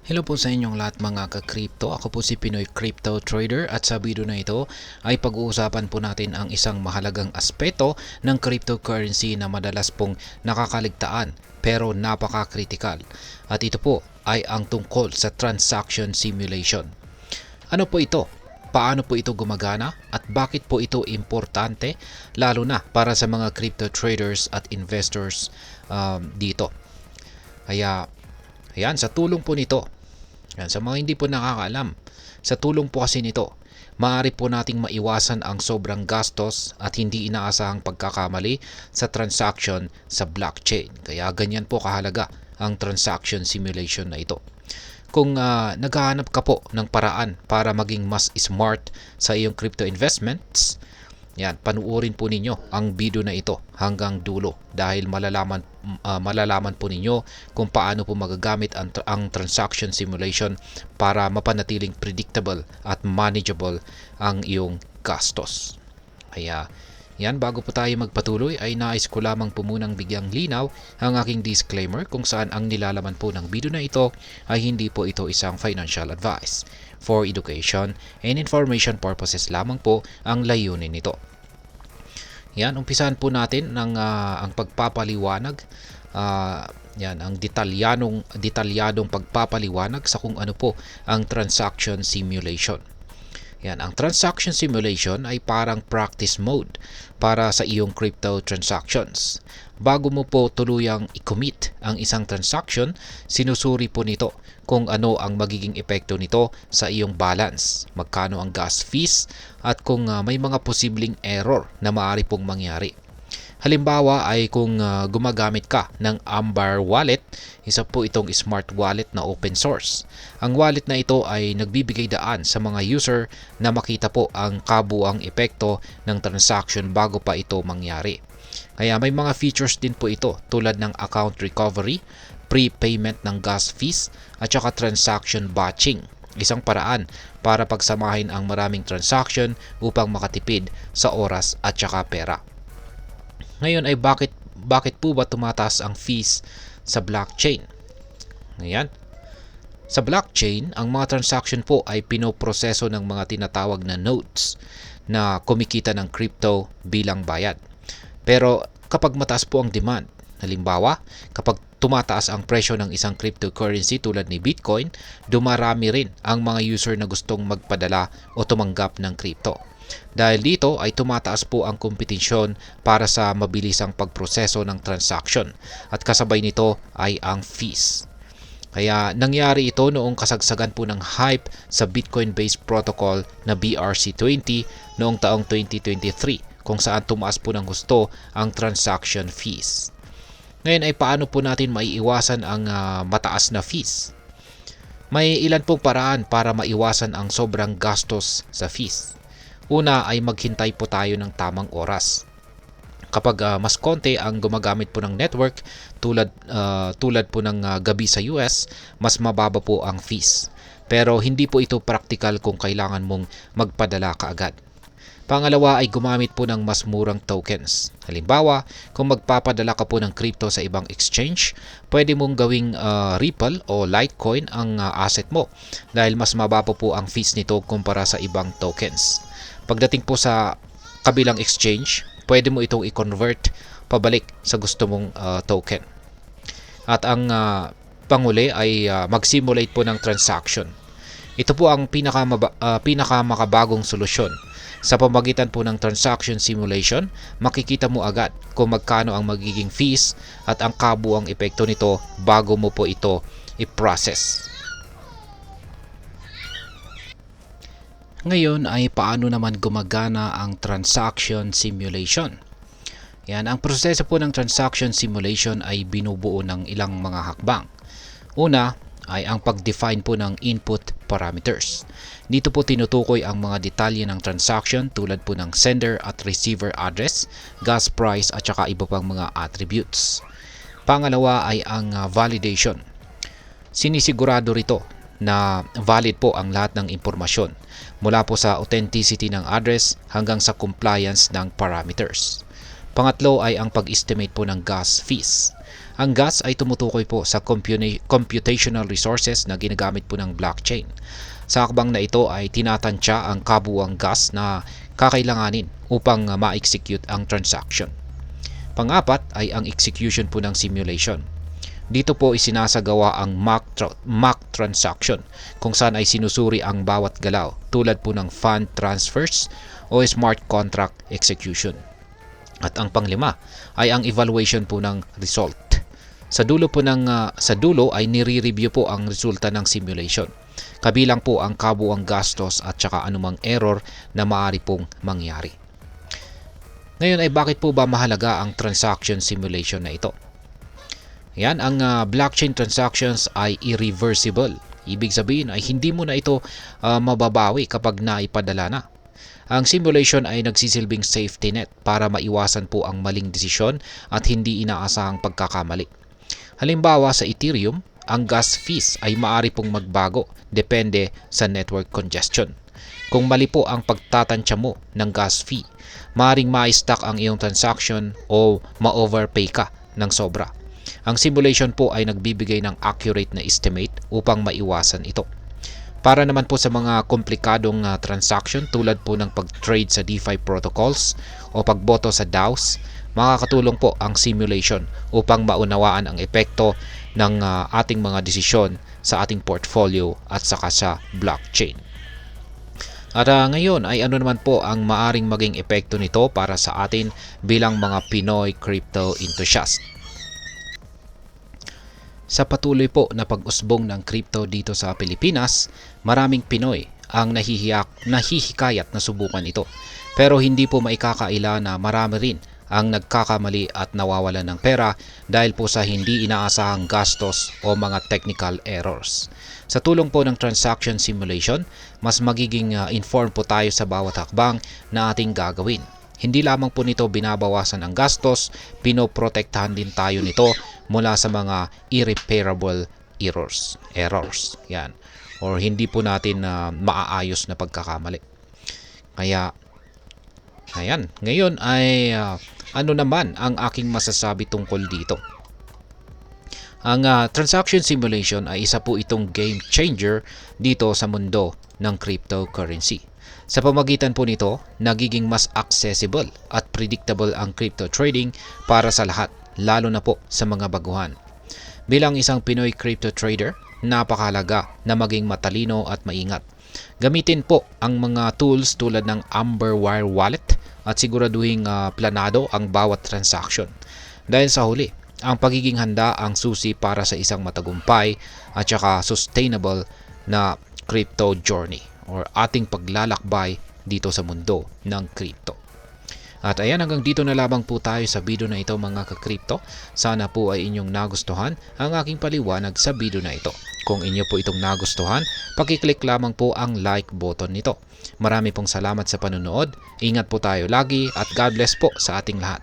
Hello po sa inyong lahat mga ka-crypto. Ako po si Pinoy Crypto Trader at sa video na ito ay pag-uusapan po natin ang isang mahalagang aspeto ng cryptocurrency na madalas pong nakakaligtaan pero napaka-critical. At ito po ay ang tungkol sa transaction simulation. Ano po ito? Paano po ito gumagana at bakit po ito importante lalo na para sa mga crypto traders at investors dito. Kaya ayan, sa tulong po nito, yan, sa mga hindi po nakakaalam, sa tulong po kasi nito, maaari po nating maiwasan ang sobrang gastos at hindi inaasahang pagkakamali sa transaction sa blockchain. Kaya ganyan po kahalaga ang transaction simulation na ito. Kung naghahanap ka po ng paraan para maging mas smart sa iyong crypto investments, yan, panuorin po ninyo ang video na ito hanggang dulo dahil malalaman po ninyo kung paano po magagamit ang transaction simulation para mapanatiling predictable at manageable ang iyong gastos. Kaya yan, bago po tayo magpatuloy ay nais ko lamang po munang bigyang linaw ang aking disclaimer kung saan ang nilalaman po ng video na ito ay hindi po ito isang financial advice. For education and information purposes lamang po ang layunin nito. Yan, umpisahan po natin ng ang pagpapaliwanag. Yan, ang detalyadong pagpapaliwanag sa kung ano po ang transaction simulation. Yan, ang transaction simulation ay parang practice mode para sa iyong crypto transactions. Bago mo po tuluyang i-commit ang isang transaction, sinusuri po nito kung ano ang magiging epekto nito sa iyong balance, magkano ang gas fees, at kung may mga posibleng error na maaari pong mangyari. Halimbawa ay kung gumagamit ka ng Amber Wallet, isa po itong smart wallet na open source. Ang wallet na ito ay nagbibigay daan sa mga user na makita po ang kabuang epekto ng transaction bago pa ito mangyari. Kaya may mga features din po ito tulad ng account recovery, prepayment ng gas fees, at saka transaction batching. Isang paraan para pagsamahin ang maraming transaction upang makatipid sa oras at saka pera. Ngayon ay bakit po ba tumataas ang fees sa blockchain? Ngayon, sa blockchain, ang mga transaction po ay pinoproseso ng mga tinatawag na nodes na kumikita ng crypto bilang bayad. Pero kapag mataas po ang demand, halimbawa, kapag tumataas ang presyo ng isang cryptocurrency tulad ni Bitcoin, dumarami rin ang mga user na gustong magpadala o tumanggap ng crypto. Dahil dito ay tumataas po ang kompetisyon para sa mabilisang pagproseso ng transaction at kasabay nito ay ang fees. Kaya nangyari ito noong kasagsagan po ng hype sa Bitcoin-based protocol na BRC20 noong taong 2023 kung saan tumaas po ng husto ang transaction fees. Ngayon ay paano po natin maiiwasan ang mataas na fees? May ilan pong paraan para maiwasan ang sobrang gastos sa fees. Una ay maghintay po tayo ng tamang oras. Kapag mas konti ang gumagamit po ng network tulad po ng gabi sa US, mas mababa po ang fees. Pero hindi po ito practical kung kailangan mong magpadala kaagad. Pangalawa ay gumamit po ng mas murang tokens. Halimbawa, kung magpapadala ka po ng crypto sa ibang exchange, pwede mong gawing Ripple o Litecoin ang asset mo dahil mas mababa po ang fees nito kumpara sa ibang tokens. Pagdating po sa kabilang exchange, pwede mo itong i-convert pabalik sa gusto mong token. At ang panguli ay mag-simulate po ng transaction. Ito po ang pinakamakabagong solusyon. Sa pamagitan po ng transaction simulation, makikita mo agad kung magkano ang magiging fees at ang kabuang epekto nito bago mo po ito i-process. Ngayon ay paano naman gumagana ang transaction simulation? Yan, ang proseso po ng transaction simulation ay binubuo ng ilang mga hakbang. Una ay ang pag-define po ng input parameters. Dito po tinutukoy ang mga detalye ng transaction tulad po ng sender at receiver address, gas price at saka iba pang mga attributes. Pangalawa ay ang validation. Sinisigurado rito na valid po ang lahat ng impormasyon mula po sa authenticity ng address hanggang sa compliance ng parameters. Pangatlo ay ang pag-estimate po ng gas fees. Ang gas ay tumutukoy po sa computational resources na ginagamit po ng blockchain. Sa akbang na ito ay tinatansya ang kabuuang gas na kakailanganin upang ma-execute ang transaction. Pang-apat ay ang execution po ng simulation. Dito po isinasagawa ang mock transaction kung saan ay sinusuri ang bawat galaw tulad po ng fund transfers o smart contract execution. At ang panglima ay ang evaluation po ng result. Sa dulo ay nire-review po ang resulta ng simulation. Kabilang po ang kabuuang gastos at saka anumang error na maaari pong mangyari. Ngayon ay bakit po ba mahalaga ang transaction simulation na ito? Yan, ang blockchain transactions ay irreversible. Ibig sabihin ay hindi mo na ito mababawi kapag naipadala na. Ang simulation ay nagsisilbing safety net para maiwasan po ang maling desisyon at hindi inaasahang pagkakamali. Halimbawa sa Ethereum, ang gas fees ay maaari pong magbago depende sa network congestion. Kung mali po ang pagtatansya mo ng gas fee, maaaring ma-stuck ang iyong transaction o ma-overpay ka ng sobra. Ang simulation po ay nagbibigay ng accurate na estimate upang maiwasan ito. Para naman po sa mga komplikadong transaction tulad po ng pag-trade sa DeFi protocols o pagboto sa DAOs, makakatulong po ang simulation upang maunawaan ang epekto ng ating mga desisyon sa ating portfolio at saka sa blockchain. At ngayon ay ano naman po ang maaring maging epekto nito para sa atin bilang mga Pinoy crypto enthusiast. Sa patuloy po na pag-usbong ng crypto dito sa Pilipinas, maraming Pinoy ang nahihikayat na subukan ito. Pero hindi po maikakaila na marami rin ang nagkakamali at nawawalan ng pera dahil po sa hindi inaasahang gastos o mga technical errors. Sa tulong po ng transaction simulation, mas magiging informed po tayo sa bawat hakbang na ating gagawin. Hindi lamang po nito binabawasan ang gastos, pinoprotektahan din tayo nito mula sa mga irreparable errors. Yan. Or hindi po natin maaayos na pagkakamali. Kaya, ayan. Ngayon ay ano naman ang aking masasabi tungkol dito? Ang transaction simulation ay isa po itong game changer dito sa mundo ng cryptocurrency. Sa pamagitan po nito, nagiging mas accessible at predictable ang crypto trading para sa lahat, lalo na po sa mga baguhan. Bilang isang Pinoy crypto trader, napakahalaga na maging matalino at maingat. Gamitin po ang mga tools tulad ng Amberwire Wallet at siguraduhing planado ang bawat transaction. Dahil sa huli, ang pagiging handa ang susi para sa isang matagumpay at saka sustainable na crypto journey or ating paglalakbay dito sa mundo ng crypto. At ayan, hanggang dito na lamang po tayo sa video na ito mga ka-crypto. Sana po ay inyong nagustuhan ang aking paliwanag sa video na ito. Kung inyo po itong nagustuhan, pakiclick lamang po ang like button nito. Marami pong salamat sa panonood. Ingat po tayo lagi at God bless po sa ating lahat.